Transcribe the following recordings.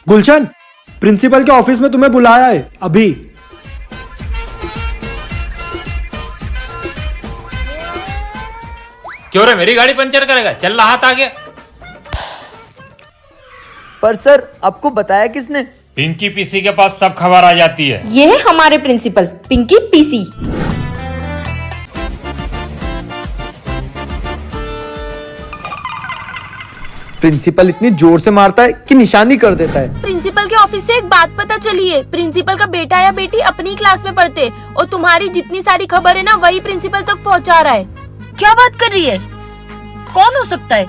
गुलशन, principal के office में तुम्हें बुलाया है अभी। क्यों रे, मेरी गाड़ी पंचर करेगा? चल रहा हाथ आगे। पर सर, आपको बताया किसने? पिंकी पीसी के पास सब खबर आ जाती है। ये है हमारे प्रिंसिपल पिंकी पीसी। प्रिंसिपल इतनी जोर से मारता है कि निशानी कर देता है। प्रिंसिपल के ऑफिस से एक बात पता चली है, प्रिंसिपल का बेटा या बेटी अपनी क्लास में पढ़ते और तुम्हारी जितनी सारी खबर है ना वही प्रिंसिपल तक पहुंचा रहा है। क्या बात कर रही है? कौन हो सकता है?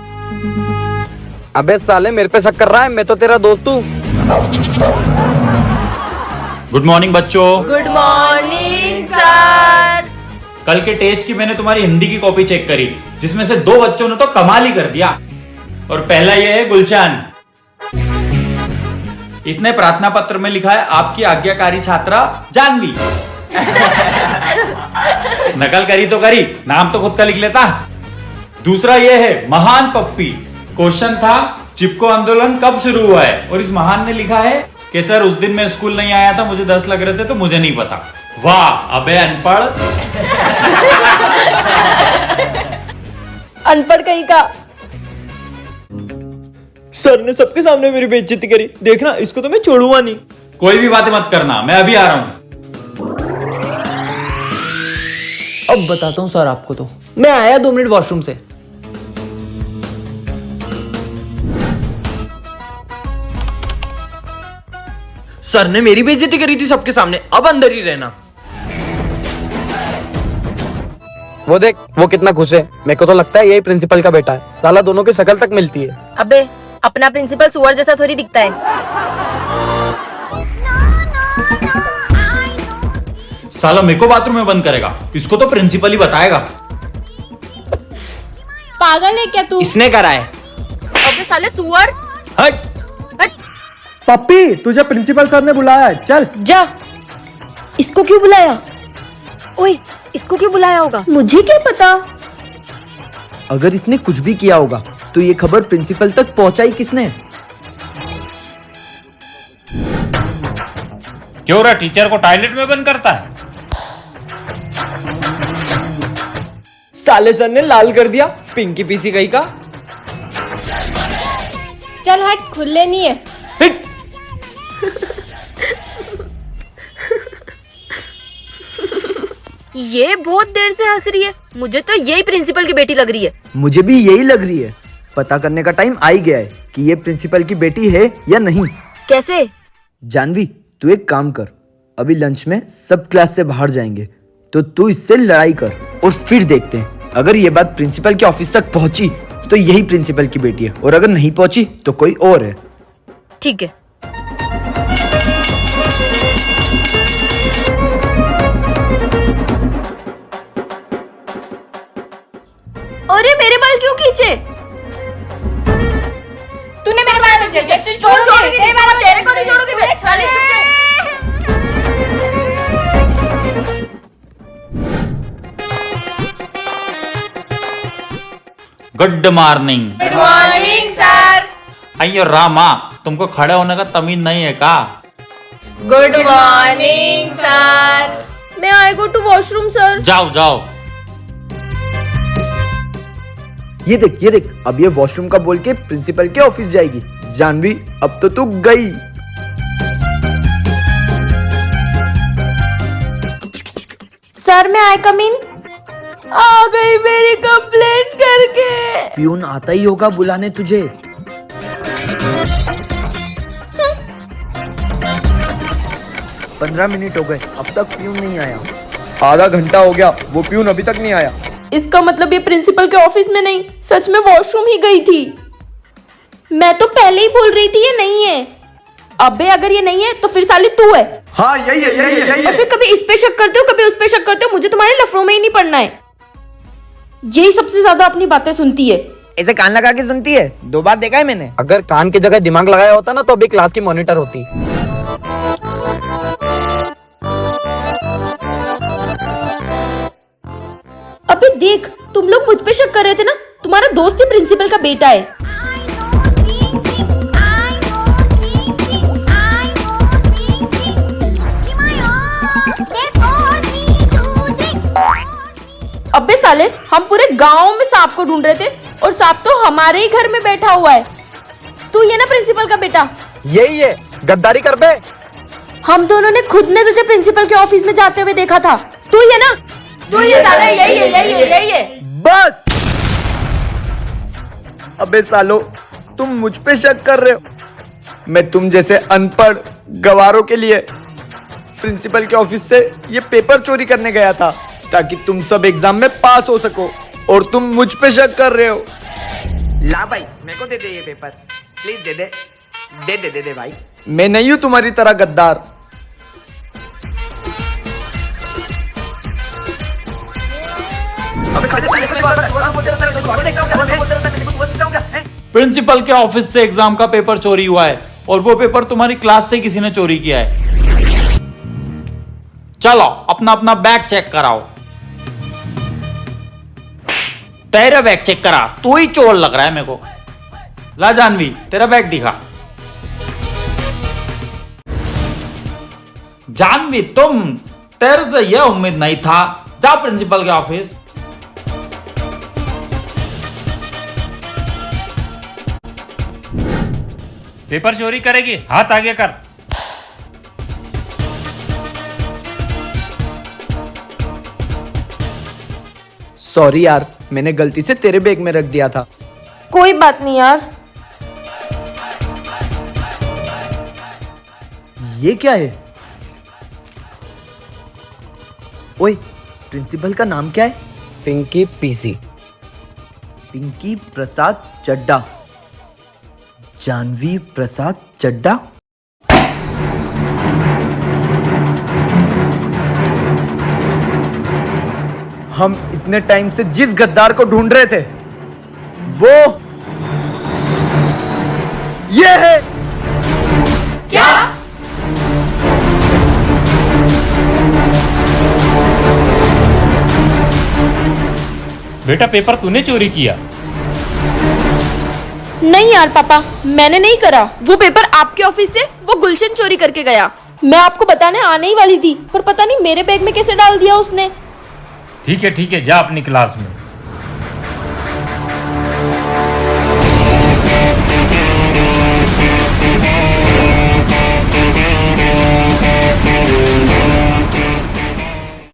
अबे साले, मेरे पे शक कर रहा है? मैं तो तेरा दोस्त हूँ। गुड मॉर्निंग बच्चों। Good morning sir. कल के टेस्ट की मैंने तुम्हारी हिंदी की कॉपी चेक करी, जिसमें से 2 बच्चों ने तो कमाल ही कर दिया। और पहला ये है गुलशन। इसने प्रार्थना पत्र में लिखा है आपकी आज्ञाकारी छात्रा जानवी। नकल करी तो करी, नाम तो खुद का लिख लेता। दूसरा ये है महान पप्पी। क्वेश्चन था चिपको आंदोलन कब शुरू हुआ है, और इस महान ने लिखा है कि सर उस दिन मैं स्कूल नहीं आया था, मुझे 10 लग रहे थे तो मुझे नहीं पता। वाह अबे अनपढ़। अनपढ़ कहीं का। सर ने सबके सामने मेरी बेइज्जती करी, देखना इसको तो मैं छोड़ूंगा नहीं। कोई भी बातें मत करना, मैं अभी आ रहा हूं। अब बताता हूँ सर आपको, तो मैं आया 2 मिनट वॉशरूम से। सर ने मेरी बेइज्जती करी थी सबके सामने, अब अंदर ही रहना। वो देख, वो कितना खुश है। मेरे को तो लगता है यही प्रिंसिपल का बेटा है। साला दोनों की शक्ल तक मिलती है। अबे अपना प्रिंसिपल सुअर जैसा थोड़ी दिखता है। साला मेरे को बाथरूम में बंद करेगा, इसको तो प्रिंसिपल ही बताएगा। पागल है क्या तू? इसने करा है। अबे साले सुअर। हट। पप्पी, तुझे प्रिंसिपल सर ने बुलाया है, चल। जा। इसको क्यों बुलाया? ओए, इसको क्यों बुलाया होगा? मुझे क्या पता। अगर इसने कुछ भी किया होगा तो ये खबर प्रिंसिपल तक पहुंचाई किसने? क्यों रे, टीचर को टॉयलेट में बंद करता है? साले सर ने लाल कर दिया, पिंकी पीसी कहीं का। चल हट, खुले नहीं है। हिट। ये बहुत देर से हंस रही है, मुझे तो यही प्रिंसिपल की बेटी लग रही है। मुझे भी यही लग रही है। पता करने का टाइम आ ही गया है कि ये प्रिंसिपल की बेटी है या नहीं। कैसे? जानवी, तू एक काम कर, अभी लंच में सब क्लास से बाहर जाएंगे, तो तू इससे लड़ाई कर और फिर देखते हैं। अगर ये बात प्रिंसिपल के ऑफिस तक पहुंची तो यही प्रिंसिपल की बेटी है, और अगर नहीं पहुंची तो कोई और है। ठीक है। अरे मेरे बाल क्यों खींचे? तूने मेरे बाल खींचे। छोड़ूंगी तेरे बाल, तेरे को नहीं छोड़ूंगी मैं। चल good morning. Good morning sir. अयो रामा, तुमको खड़े होने का तमीज नहीं है का? Good morning sir. मैं आई गो टू वॉशरूम सर। जाओ जाओ। ये देख, अब ये वॉशरूम का बोल के प्रिंसिपल के ऑफिस जाएगी। जानवी, अब तो तू गई। सर मैं आई कम इन? आ गई मेरी कंप्लेंट करके। प्यून आता ही होगा बुलाने तुझे। पंद्रह मिनट हो गए, अब तक प्यून नहीं आया। आधा घंटा हो गया, वो प्यून अभी तक नहीं आया। इसका मतलब ये प्रिंसिपल के ऑफिस में नहीं, सच में वॉशरूम ही गई थी। मैं तो पहले ही बोल रही थी ये नहीं है। अबे अगर ये नहीं है तो फिर साली तू है। हाँ यही है। अबे कभी इस पे शक करते हो, कभी उस पे शक करते हो। मुझे तुम्हारे लफड़ों में ही नहीं पड़ना है। यही सबसे ज्यादा अपनी बातें सुनती है। ऐसे कान लगा के सुनती है, 2 बार देखा है मैंने। अगर कान की जगह दिमाग लगाया होता ना तो अभी क्लास की मॉनिटर होती। अबे देख, तुम लोग मुझ पे शक कर रहे थे ना, तुम्हारा दोस्त ही प्रिंसिपल का बेटा है। अबे साले, हम पूरे गांव में सांप को ढूंढ रहे थे और सांप तो हमारे ही घर में बैठा हुआ है। तू ये ना प्रिंसिपल का बेटा? यही है, गद्दारी कर बे। हम दोनों ने खुद ने तुझे प्रिंसिपल के ऑफिस में जाते हुए देखा था। तू ये ना? तू ये साला, यही है। बस। अबे सालो, तुम मुझ पे शक कर रहे हो? मैं तुम जैसे अनपढ़ गवारों के लिए प्रिंसिपल के ऑफिस से ये पेपर चोरी करने गया था ताकि तुम सब एग्जाम में पास हो सको, और तुम मुझ पे शक कर रहे हो। ला भाई, मेरे को दे दे ये पेपर, प्लीज दे दे भाई। मैं नहीं हूं तुम्हारी तरह गद्दार। प्रिंसिपल के ऑफिस से एग्जाम का पेपर चोरी हुआ है और वो पेपर तुम्हारी क्लास से किसी ने चोरी किया है। चलो अपना अपना बैग चेक कराओ। तेरा बैग चेक करा, तू ही चोर लग रहा है मेरे को। ला जानवी, तेरा बैग दिखा। जानवी, तुम, तेरे से यह उम्मीद नहीं था। जा प्रिंसिपल के ऑफिस। पेपर चोरी करेगी, हाथ आगे कर। सॉरी यार, मैंने गलती से तेरे बैग में रख दिया था। कोई बात नहीं यार। ये क्या है? ओए, प्रिंसिपल का नाम क्या है? पिंकी पीसी। पिंकी प्रसाद चड्डा। जानवी प्रसाद चड्डा। हम इतने टाइम से जिस गद्दार को ढूंढ रहे थे वो ये है। क्या? बेटा पेपर तूने चोरी किया? नहीं यार पापा, मैंने नहीं करा। वो पेपर आपके ऑफिस से वो गुलशन चोरी करके गया। मैं आपको बताने आने ही वाली थी, पर पता नहीं मेरे बैग में कैसे डाल दिया उसने। ठीक है जा अपनी क्लास में।